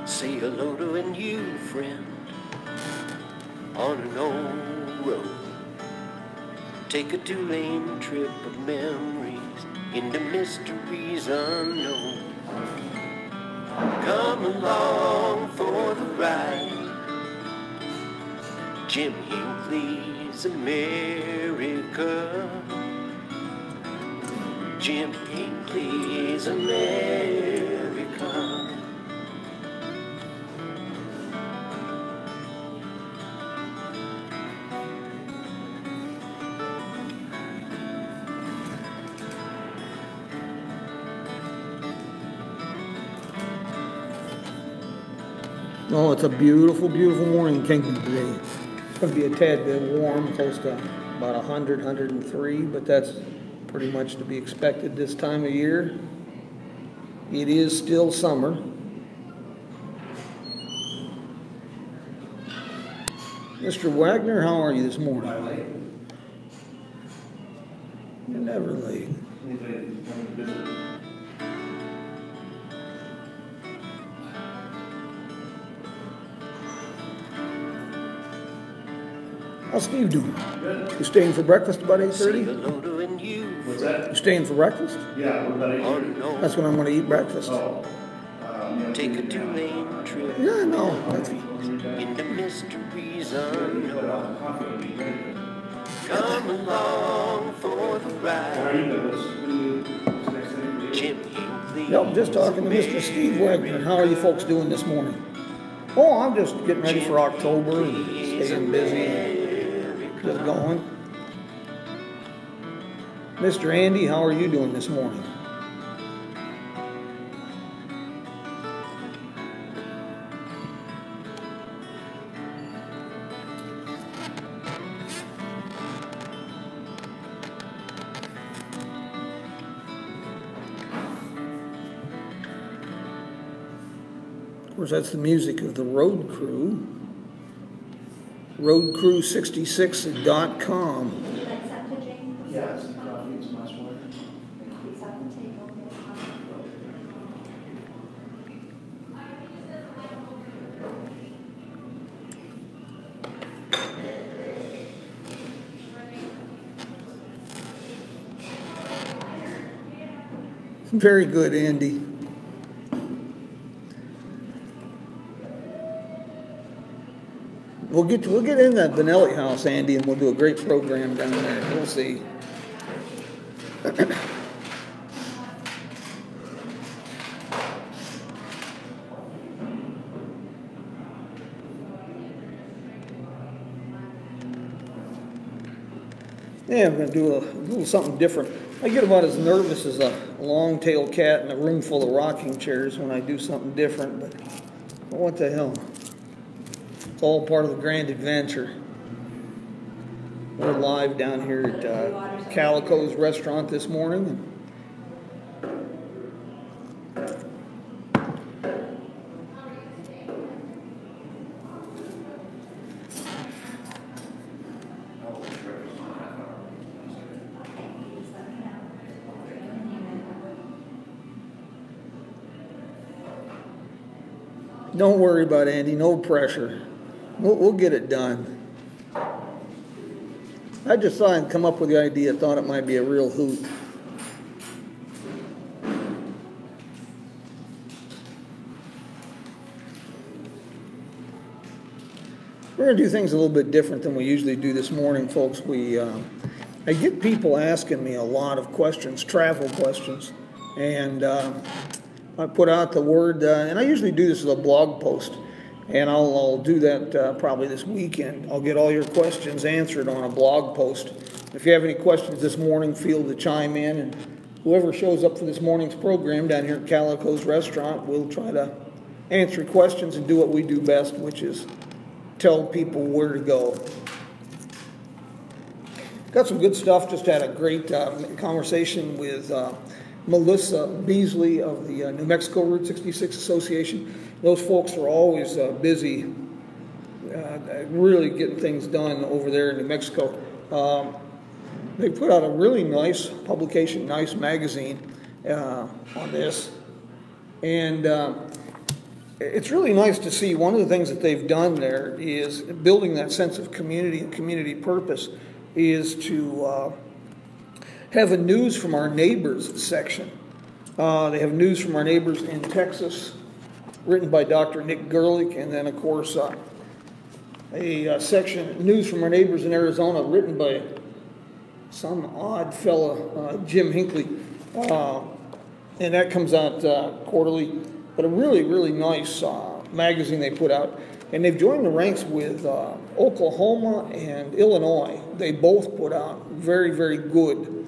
Say hello to a new friend on an old road. Take a two-lane trip of memories into mysteries unknown. Come along for the ride. Jim Hinckley's America. Jim Hinckley's America. Oh, it's a beautiful, beautiful morning in Kingman today. It's going to be a tad bit warm, close to about 100, 103, but that's pretty much to be expected this time of year. It is still summer. Mr. Wagner, how are you this morning? Am I late? You're never late. Anybody come to visit? How's Steve doing? Good. You staying for breakfast about 8:30? What's that? You staying for breakfast? Yeah, what about 8:30? That's when I'm going to eat breakfast. Oh. Take a two-lane trip. Yeah, no. That's, Into mysteries unknown. Coffee will be ready. Come along for the How ride. are you guys? What's next thing? Jim Hinckley. Yep, just talking to Mr. Steve Wagner. How are you folks doing this morning? Oh, I'm just getting ready for October and staying busy and just going. Mr. Andy, how are you doing this morning? Of course, that's the music of the Road Crew. Roadcrew66.com. Yes, coffee is much more. Very good, Andy. We'll get in that Benelli house, Andy, and we'll do a great program down there. We'll see. Yeah, I'm going to do a little something different. I get about as nervous as a long-tailed cat in a room full of rocking chairs when I do something different, but what the hell? It's all part of the grand adventure. We're live down here at Calico's restaurant this morning. Don't worry about it, Andy, no pressure. We'll get it done. I just thought I'd come up with the idea, thought it might be a real hoot. We're going to do things a little bit different than we usually do this morning, folks. I get people asking me a lot of questions, travel questions, and I put out the word, and I usually do this as a blog post, and I'll do that probably this weekend. I'll get all your questions answered on a blog post. If you have any questions this morning, feel to chime in, and whoever shows up for this morning's program down here at Calico's restaurant, we'll try to answer questions and do what we do best, which is tell people where to go. Got some good stuff. Just had a great conversation with Melissa Beasley of the New Mexico Route 66 Association. Those folks are always busy really getting things done over there in New Mexico. They put out a really nice publication, nice magazine on this. And it's really nice to see. One of the things that they've done there is building that sense of community and community purpose is to have a news from our neighbors section. They have news from our neighbors in Texas, written by Dr. Nick Gerlich, and then, of course, a section, news from our neighbors in Arizona, written by some odd fella, Jim Hinckley, and that comes out quarterly, but a really, really nice magazine they put out. And they've joined the ranks with Oklahoma and Illinois. They both put out very, very good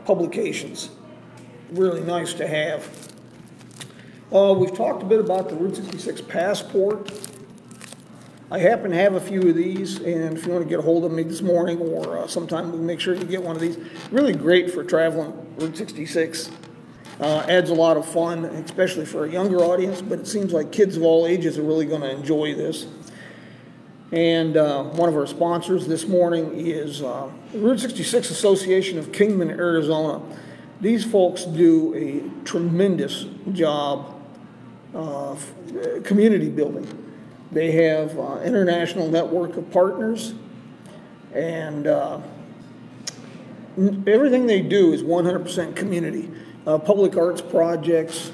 publications. Really nice to have. We've talked a bit about the Route 66 passport. I happen to have a few of these, and if you want to get a hold of me this morning or sometime, we'll make sure you get one of these. Really great for traveling Route 66. Adds a lot of fun, especially for a younger audience, but it seems like kids of all ages are really going to enjoy this. And one of our sponsors this morning is Route 66 Association of Kingman, Arizona. These folks do a tremendous job of community building. They have an international network of partners, and everything they do is 100% community. Public arts projects,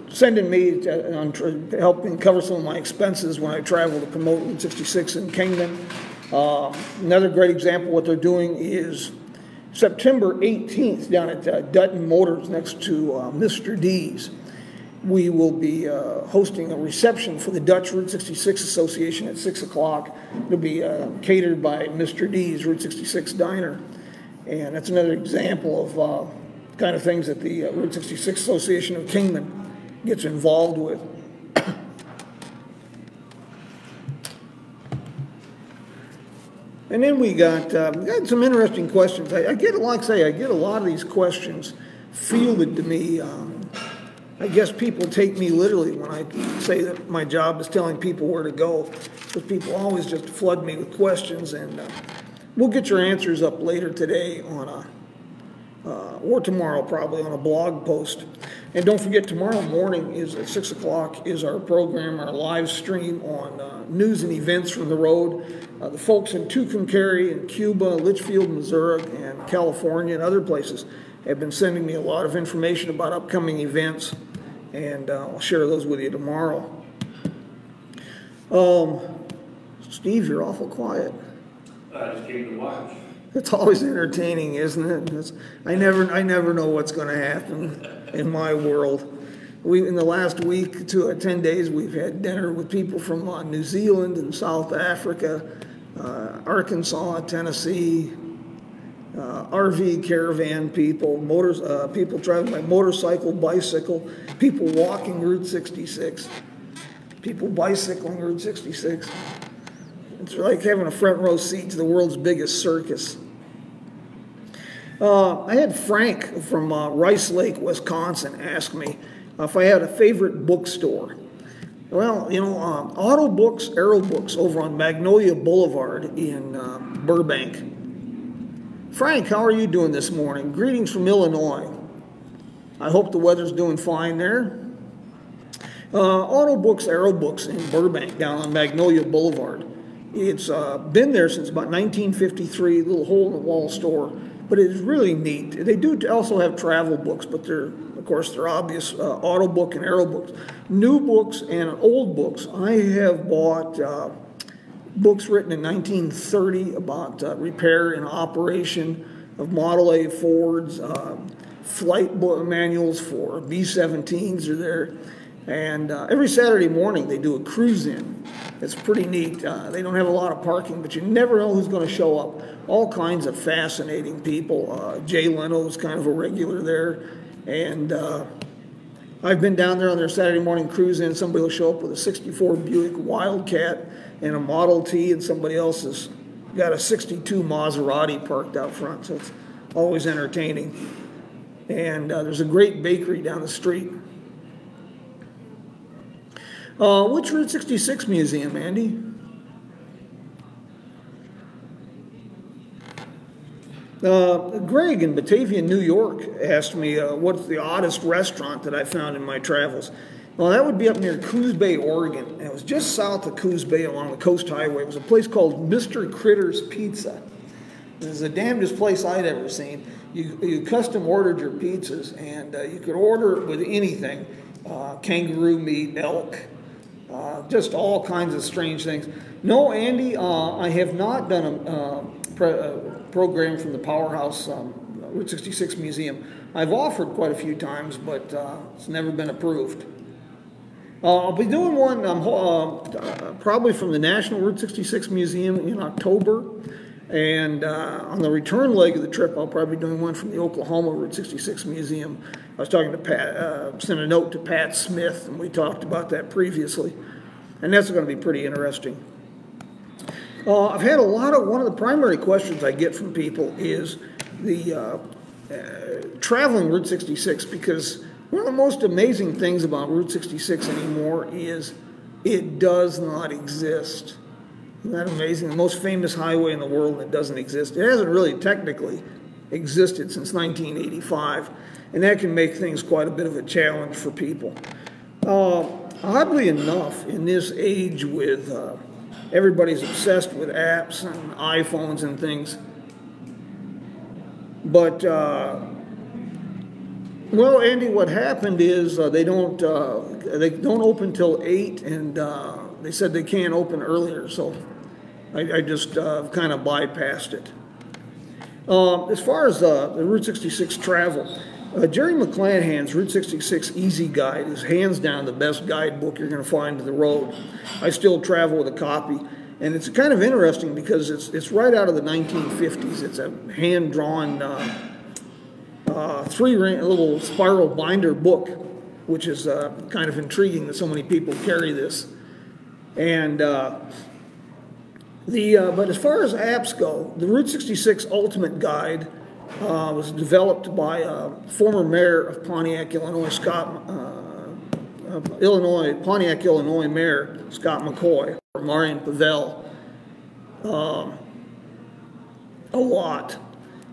sending me to help cover some of my expenses when I travel to promote Route 66 in Kingman. Another great example of what they're doing is September 18th down at Dutton Motors next to Mr. D's. We will be hosting a reception for the Dutch Route 66 Association at 6 o'clock. It'll be catered by Mr. D's Route 66 Diner. And that's another example of kind of things that the Route 66 Association of Kingman gets involved with. And then we got some interesting questions. I get, like I say, I get a lot of these questions fielded to me. I guess people take me literally when I say that my job is telling people where to go, because people always just flood me with questions, and we'll get your answers up later today on or tomorrow probably on a blog post. And don't forget, tomorrow morning is at 6 o'clock is our program, our live stream on news and events from the road. The folks in Tucumcari and Cuba, Litchfield, Missouri, and California and other places have been sending me a lot of information about upcoming events, and I'll share those with you tomorrow. Steve, you're awful quiet. I just came to watch. It's always entertaining, isn't it? I never know what's going to happen in my world. In the last week to 10 days, we've had dinner with people from New Zealand and South Africa, Arkansas, Tennessee, RV caravan people, people traveling by motorcycle, bicycle, people walking Route 66, people bicycling Route 66. It's like having a front row seat to the world's biggest circus. I had Frank from Rice Lake, Wisconsin, ask me if I had a favorite bookstore. Well, you know, Auto Books, Aero Books over on Magnolia Boulevard in Burbank. Frank, how are you doing this morning? Greetings from Illinois. I hope the weather's doing fine there. Auto Books, Aero Books in Burbank down on Magnolia Boulevard. It's been there since about 1953, little hole-in-the-wall store, but it is really neat. They do also have travel books, but of course, they're obvious auto book and aero books. New books and old books. I have bought books written in 1930 about repair and operation of Model A Fords, flight manuals for B-17s are there. And every Saturday morning they do a cruise-in. It's pretty neat. They don't have a lot of parking, but you never know who's going to show up. All kinds of fascinating people. Jay Leno's kind of a regular there. And I've been down there on their Saturday morning cruise-in. Somebody will show up with a 64 Buick Wildcat and a Model T, and somebody else has got a 62 Maserati parked out front. So it's always entertaining. And there's a great bakery down the street. Which Route 66 museum, Andy? Greg in Batavia, New York, asked me what's the oddest restaurant that I found in my travels. Well, that would be up near Coos Bay, Oregon. And it was just south of Coos Bay along the Coast Highway. It was a place called Mr. Critter's Pizza. It was the damnedest place I'd ever seen. You custom ordered your pizzas, and you could order it with anything. Kangaroo meat, elk, just all kinds of strange things. No, Andy, I have not done a program from the Powerhouse Route 66 Museum. I've offered quite a few times, but it's never been approved. I'll be doing one probably from the National Route 66 Museum in October. And on the return leg of the trip, I'll probably be doing one from the Oklahoma Route 66 Museum. I was talking to Pat, sent a note to Pat Smith, and we talked about that previously. And that's going to be pretty interesting. I've had one of the primary questions I get from people is the traveling Route 66, because one of the most amazing things about Route 66 anymore is it does not exist. Isn't that amazing? The most famous highway in the world that doesn't exist. It hasn't really technically existed since 1985, and that can make things quite a bit of a challenge for people. Oddly enough, in this age with everybody's obsessed with apps and iPhones and things, but well, Andy, what happened is they don't open till 8, and they said they can't open earlier, so I just kind of bypassed it. As far as the Route 66 travel, Jerry McClanahan's Route 66 Easy Guide is hands down the best guidebook you're going to find to the road. I still travel with a copy, and it's kind of interesting because it's right out of the 1950s. It's a hand-drawn little spiral binder book, which is kind of intriguing that so many people carry this. And but as far as apps go, the Route 66 Ultimate Guide was developed by former mayor of Pontiac, Illinois, Pontiac, Illinois Mayor Scott McCoy, or Marion Pavel, a lot.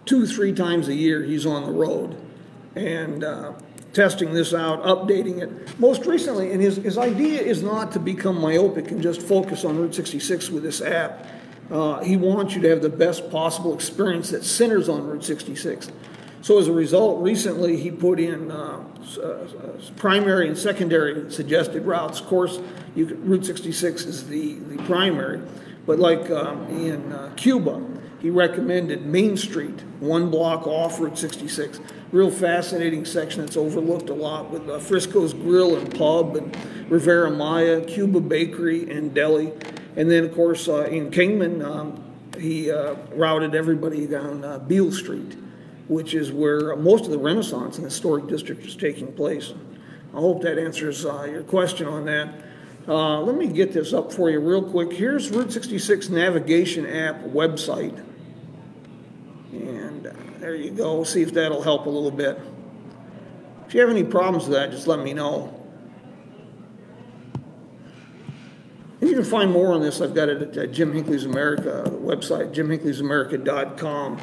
2-3 times a year he's on the road and testing this out, updating it. Most recently, and his idea is not to become myopic and just focus on Route 66 with this app. He wants you to have the best possible experience that centers on Route 66. So as a result, recently he put in primary and secondary suggested routes. Of course, Route 66 is the primary, but like in Cuba, he recommended Main Street, 1 block off Route 66. Real fascinating section that's overlooked a lot with Frisco's Grill and Pub and Rivera Maya, Cuba Bakery and Deli. And then, of course, in Kingman, he routed everybody down Beale Street, which is where most of the Renaissance in the historic district is taking place. I hope that answers your question on that. Let me get this up for you real quick. Here's Route 66 navigation app website. And there you go. See if that'll help a little bit. If you have any problems with that, just let me know. And you can find more on this. I've got it at Jim Hinckley's America website, jimhinckley'samerica.com.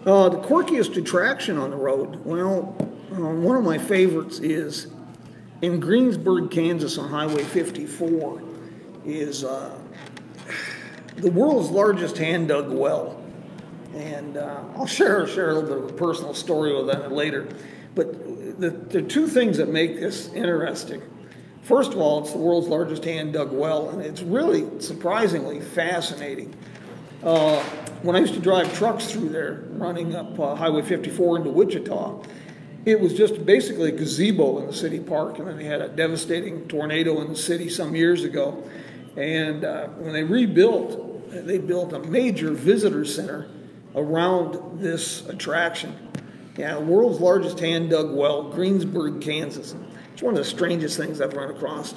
The quirkiest attraction on the road, well, one of my favorites is in Greensburg, Kansas on Highway 54 is the world's largest hand-dug well. And I'll share a little bit of a personal story with that later. But there are two things that make this interesting. First of all, it's the world's largest hand-dug well, and it's really surprisingly fascinating. When I used to drive trucks through there, running up Highway 54 into Wichita, it was just basically a gazebo in the city park, and then they had a devastating tornado in the city some years ago. And when they rebuilt, they built a major visitor center around this attraction. Yeah, the world's largest hand-dug well, Greensburg, Kansas. It's one of the strangest things I've run across.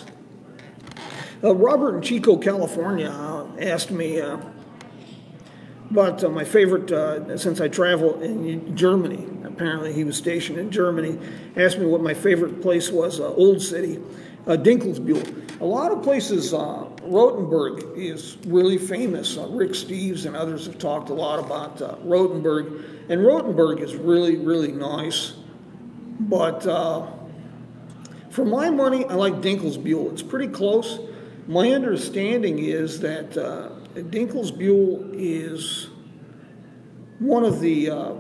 Robert in Chico, California asked me about my favorite, since I travel in Germany. Apparently he was stationed in Germany. Asked me what my favorite place was, Old City, Dinkelsbühl. A lot of places, Rothenburg is really famous. Rick Steves and others have talked a lot about Rothenburg. And Rothenburg is really, really nice. But for my money, I like Dinkelsbühl. It's pretty close. My understanding is that Dinkelsbühl is one of the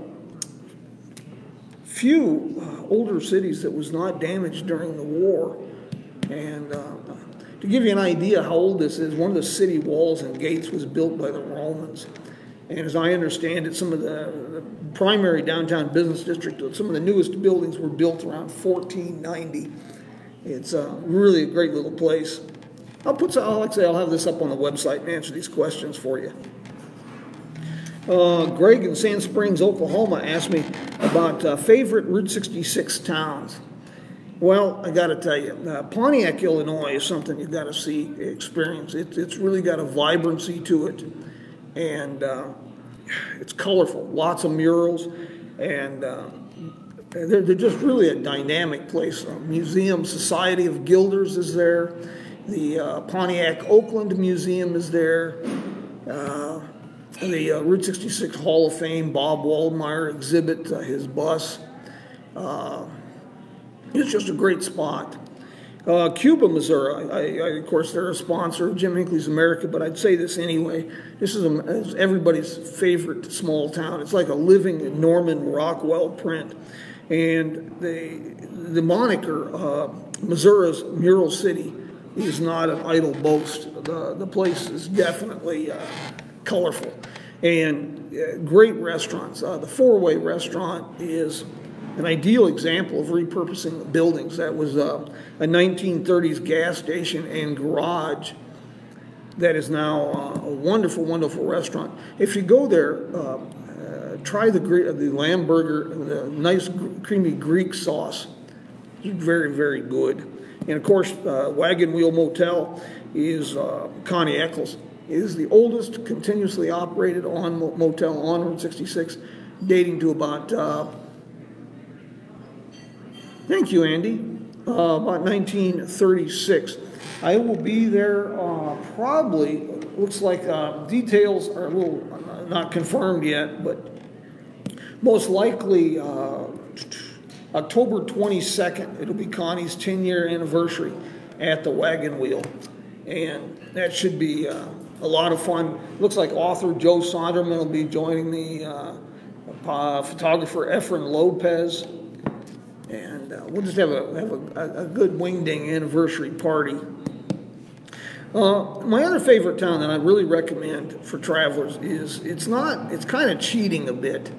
few older cities that was not damaged during the war. And to give you an idea how old this is, one of the city walls and gates was built by the Romans. And as I understand it, some of the primary downtown business district, some of the newest buildings were built around 1490. It's really a great little place. Like I say, I'll have this up on the website and answer these questions for you. Greg in Sand Springs, Oklahoma asked me about favorite Route 66 towns. Well, I got to tell you, Pontiac, Illinois is something you've got to see, experience. It's really got a vibrancy to it, and it's colorful, lots of murals, and they're just really a dynamic place. Museum Society of Guilders is there. The Pontiac Oakland Museum is there. The Route 66 Hall of Fame, Bob Waldmeyer exhibit, his bus. It's just a great spot. Cuba, Missouri, of course, they're a sponsor of Jim Hinckley's America, but I'd say this anyway. This is everybody's favorite small town. It's like a living Norman Rockwell print. And the moniker, Missouri's Mural City, is not an idle boast. The place is definitely colorful. And great restaurants. The Four-Way restaurant is an ideal example of repurposing the buildings. That was a 1930s gas station and garage that is now a wonderful, wonderful restaurant. If you go there, try the lamb burger, the nice creamy Greek sauce. It's very, very good. And of course, Wagon Wheel Motel is Connie Eccles. It is the oldest continuously operated motel on Route 66, dating to about, thank you, Andy, about 1936. I will be there probably, looks like details are a little not confirmed yet, but most likely October 22nd, it'll be Connie's 10-year anniversary at the Wagon Wheel. And that should be a lot of fun. Looks like author Joe Sonderman will be joining me, photographer Efren Lopez. And we'll just have a good wingding anniversary party. My other favorite town that I really recommend for travelers is, it's kind of cheating a bit.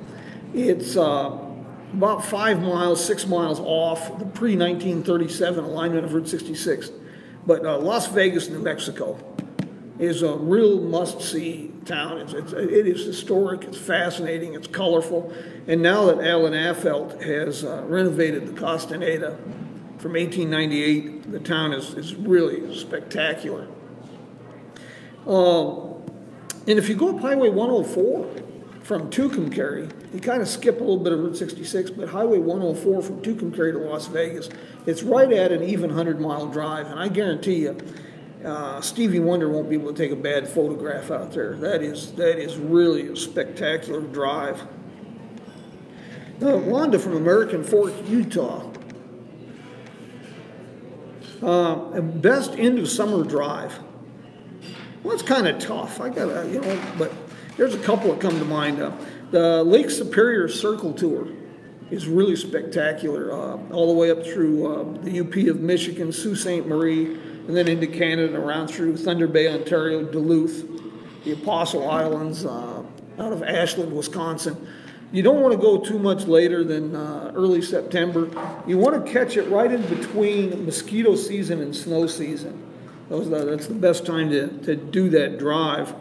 It's about 5 miles, 6 miles off the pre-1937 alignment of Route 66. But Las Vegas, New Mexico is a real must-see town. It is historic, it's fascinating, it's colorful. And now that Alan Affeldt has renovated the Castaneda from 1898, the town is really spectacular. And if you go up Highway 104 from Tucumcari, you kind of skip a little bit of Route 66, but Highway 104 from Tucumcari to Las Vegas, it's right at an even 100-mile drive, and I guarantee you, Stevie Wonder won't be able to take a bad photograph out there. That is really a spectacular drive. Wanda from American Fork, Utah. Best end of summer drive. Well, it's kind of tough. I gotta, but there's a couple that come to mind. The Lake Superior Circle Tour is really spectacular, all the way up through the UP of Michigan, Sault Ste. Marie, and then into Canada, around through Thunder Bay, Ontario, Duluth, the Apostle Islands, out of Ashland, Wisconsin. You don't want to go too much later than early September. You want to catch it right in between mosquito season and snow season. That's the best time to do that drive.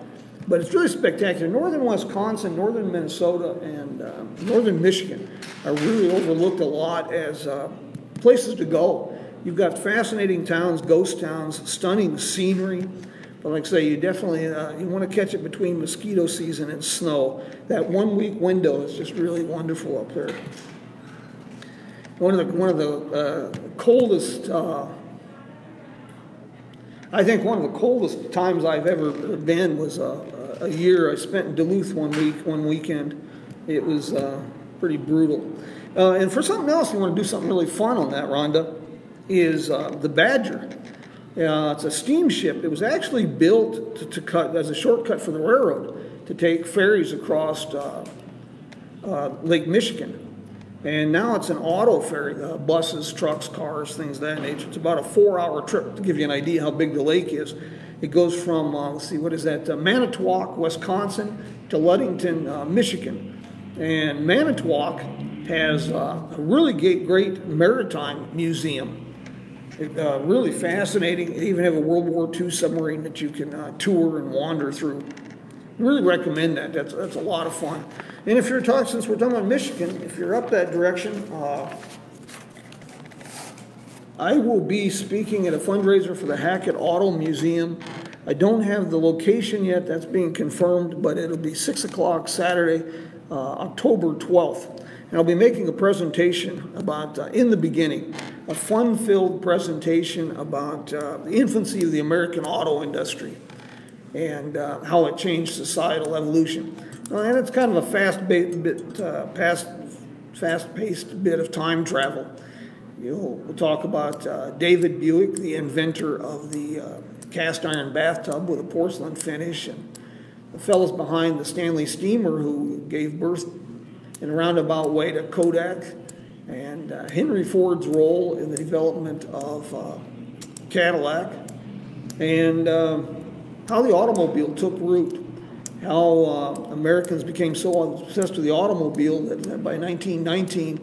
But it's really spectacular. Northern Wisconsin, northern Minnesota, and northern Michigan are really overlooked a lot as places to go. You've got fascinating towns, ghost towns, stunning scenery. But like I say, you definitely you want to catch it between mosquito season and snow. That 1 week window is just really wonderful up there. One of the coldest I think one of the coldest times I've ever been was a year I spent in Duluth one weekend. It was pretty brutal. And for something else, you want to do something really fun on that, Rhonda, is the Badger. It's a steamship. It was actually built to cut as a shortcut for the railroad to take ferries across Lake Michigan. And now it's an auto ferry, buses, trucks, cars, things of that nature. It's about a 4-hour trip to give you an idea how big the lake is. It goes from, let's see, what is that, Manitowoc, Wisconsin to Ludington, Michigan. And Manitowoc has a really great maritime museum. Really fascinating. They even have a World War II submarine that you can tour and wander through. I really recommend that. That's a lot of fun. And if you're talking, since we're talking about Michigan, if you're up that direction, I will be speaking at a fundraiser for the Hackett Auto Museum. I don't have the location yet. That's being confirmed, but it'll be 6 o'clock Saturday, October 12th. And I'll be making a presentation about, in the beginning, a fun-filled presentation about the infancy of the American auto industry and how it changed societal evolution. And it's kind of a fast-paced bit of time travel. We'll talk about David Buick, the inventor of the cast iron bathtub with a porcelain finish, and the fellows behind the Stanley Steamer who gave birth in a roundabout way to Kodak, and Henry Ford's role in the development of Cadillac, and how the automobile took root. How Americans became so obsessed with the automobile that by 1919,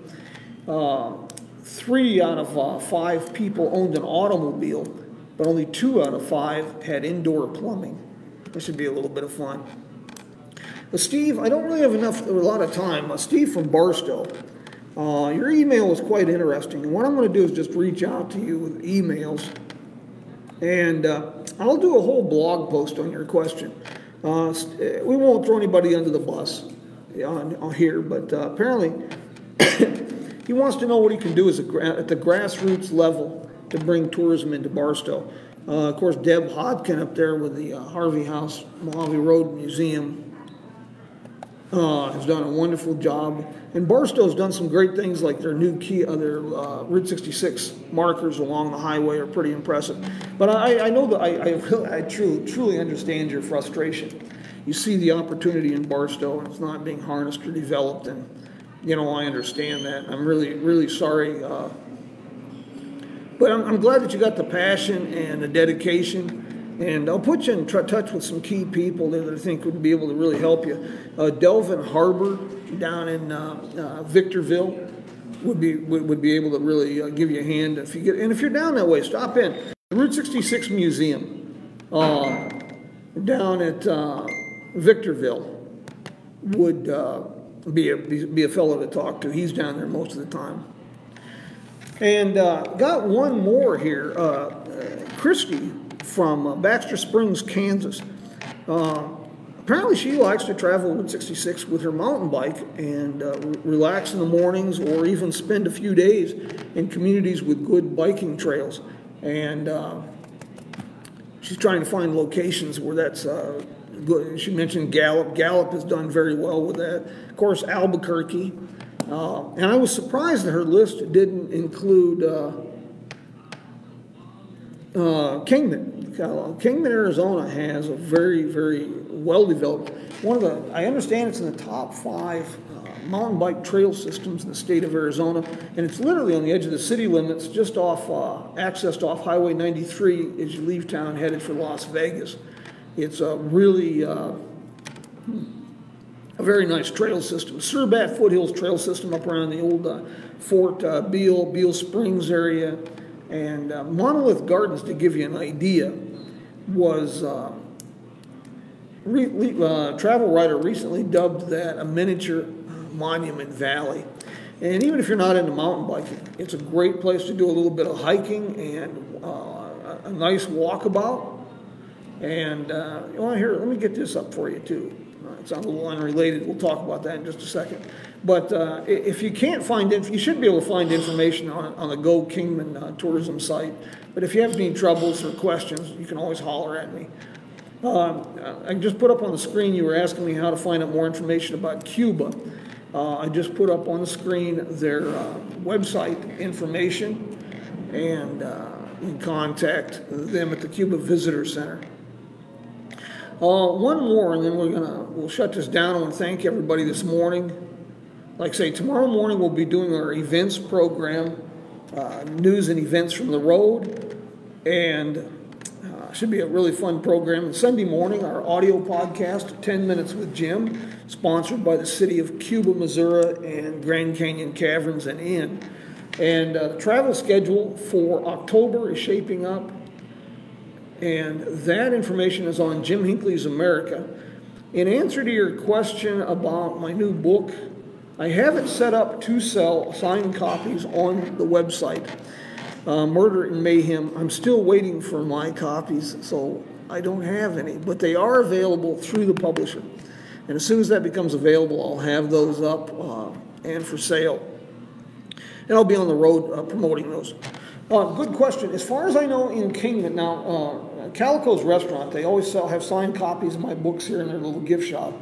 3 out of 5 people owned an automobile, but only 2 out of 5 had indoor plumbing. This should be a little bit of fun. But Steve, I don't really have a lot of time. Steve from Barstow, your email was quite interesting. And what I'm going to do is just reach out to you with emails. And I'll do a whole blog post on your question. We won't throw anybody under the bus on here, but apparently he wants to know what he can do at the grassroots level to bring tourism into Barstow. Of course, Deb Hodkin up there with the Harvey House, Mojave Road Museum has done a wonderful job. And Barstow's done some great things, like their new their Route 66 markers along the highway are pretty impressive. But I know that I truly understand your frustration. You see the opportunity in Barstow, and it's not being harnessed or developed, and I understand that. I'm really sorry. But I'm glad that you got the passion and the dedication. And I'll put you in touch with some key people there that I think would be able to really help you. Delvin Harbor down in Victorville would be able to really give you a hand. If you're down that way, stop in. The Route 66 Museum down at Victorville would be a fellow to talk to. He's down there most of the time. And got one more here. Christy from Baxter Springs, Kansas. Apparently she likes to travel Route 66 with her mountain bike and relax in the mornings, or even spend a few days in communities with good biking trails. And she's trying to find locations where that's good. She mentioned Gallup. Gallup has done very well with that. Of course, Albuquerque. And I was surprised that her list didn't include Kingman. Kingman, Arizona has a very, very well-developed, I understand it's in the top 5 mountain bike trail systems in the state of Arizona, and it's literally on the edge of the city limits, just accessed off Highway 93 as you leave town headed for Las Vegas. It's a really a very nice trail system. Surbat Foothills Trail System up around the old Fort Beale Springs area. And Monolith Gardens, to give you an idea, was Travel Writer recently dubbed that a miniature monument valley. And even if you're not into mountain biking, it's a great place to do a little bit of hiking and a nice walkabout. And here, let me get this up for you too. it's a little unrelated. We'll talk about that in just a second. But if you can't find it, you should be able to find information on the Go Kingman tourism site. But if you have any troubles or questions, you can always holler at me. I just put up on the screen, you were asking me how to find out more information about Cuba. I just put up on the screen their website information, and you can contact them at the Cuba Visitor Center. One more, and then we'll shut this down. I want to thank everybody this morning. Like I say, tomorrow morning we'll be doing our events program, news and events from the road, and should be a really fun program. And Sunday morning, our audio podcast, 10 Minutes with Jim, sponsored by the city of Cuba, Missouri, and Grand Canyon Caverns and Inn. And the travel schedule for October is shaping up, and that information is on Jim Hinckley's America. In answer to your question about my new book, I have it set up to sell signed copies on the website. Murder and Mayhem, I'm still waiting for my copies, so I don't have any, but they are available through the publisher. And as soon as that becomes available, I'll have those up and for sale. And I'll be on the road promoting those. Good question. As far as I know, in Kingman, now, Calico's restaurant, they always have signed copies of my books here in their little gift shop.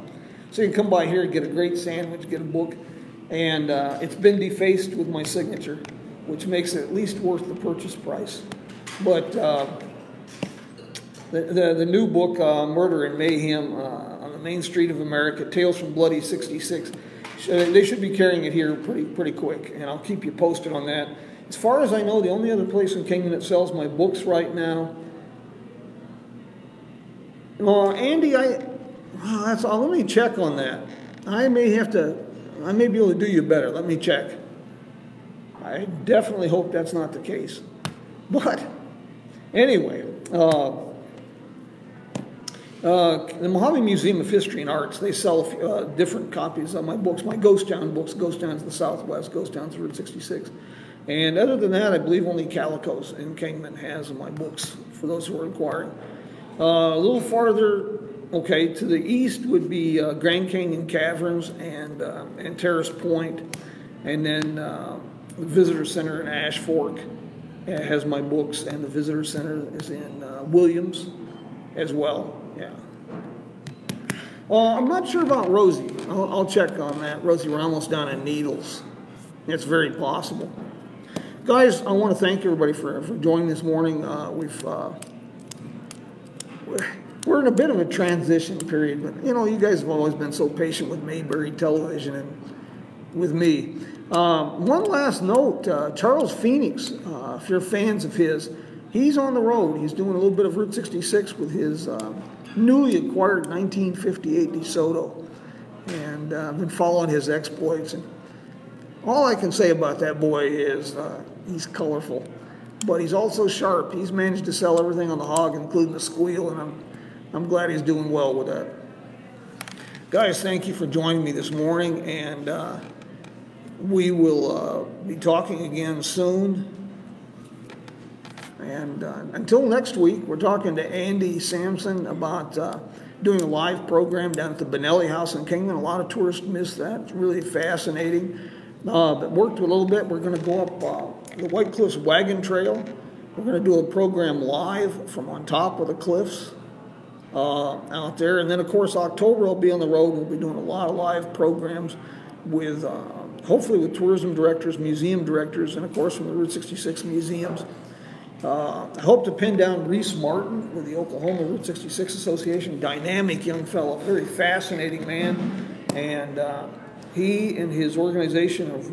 So you can come by here and get a great sandwich, get a book, and it's been defaced with my signature, which makes it at least worth the purchase price. But the new book, Murder and Mayhem, on the Main Street of America, Tales from Bloody 66, they should be carrying it here pretty quick, and I'll keep you posted on that. As far as I know, the only other place in Kingman that sells my books right now, Andy, that's all. Let me check on that. I may be able to do you better. Let me check. I definitely hope that's not the case. But anyway, the Mojave Museum of History and Arts, they sell different copies of my books, my Ghost Town books. Ghost Town's the Southwest, Ghost Town's Route 66. And other than that, I believe only Calico's in Kingman has my books, for those who are inquiring. A little farther, okay, to the east would be Grand Canyon Caverns and Terrace Point, and then the Visitor Center in Ash Fork has my books, and the Visitor Center is in Williams as well. Yeah. I'm not sure about Rosie. I'll check on that. Rosie Ramos down in Needles. It's very possible. Guys, I want to thank everybody for joining this morning. We're in a bit of a transition period, but you know, you guys have always been so patient with Mayberry Television and with me. One last note, Charles Phoenix, if you're fans of his, he's on the road. He's doing a little bit of Route 66 with his newly acquired 1958 DeSoto, and I've been following his exploits. And all I can say about that boy is he's colorful, but he's also sharp. He's managed to sell everything on the hog, including the squeal, and I'm glad he's doing well with that. Guys, thank you for joining me this morning, and we will be talking again soon. And until next week, we're talking to Andy Sampson about doing a live program down at the Benelli House in Kingman. A lot of tourists miss that. It's really fascinating. But worked a little bit. We're going to go up the White Cliffs Wagon Trail. We're going to do a program live from on top of the cliffs out there. And then, of course, October I'll be on the road. We'll be doing a lot of live programs with, hopefully with tourism directors, museum directors, and, of course, from the Route 66 museums. I hope to pin down Reese Martin with the Oklahoma Route 66 Association. Dynamic young fellow, very fascinating man. And he and his organization of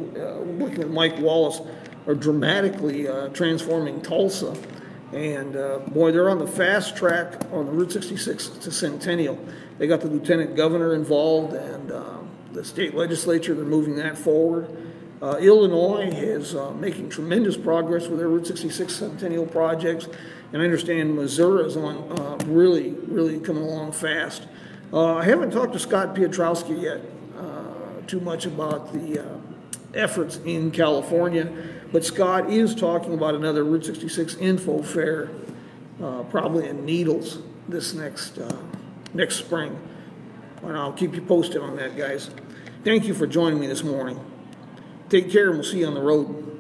working with Mike Wallace are dramatically transforming Tulsa. And boy, they're on the fast track on the Route 66 to Centennial. They got the lieutenant governor involved and the state legislature. They're moving that forward. Illinois is making tremendous progress with their Route 66 Centennial projects. And I understand Missouri is on really coming along fast. I haven't talked to Scott Piotrowski yet too much about the efforts in California, but Scott is talking about another Route 66 info fair, probably in Needles this next spring. And I'll keep you posted on that, guys. Thank you for joining me this morning. Take care, and we'll see you on the road.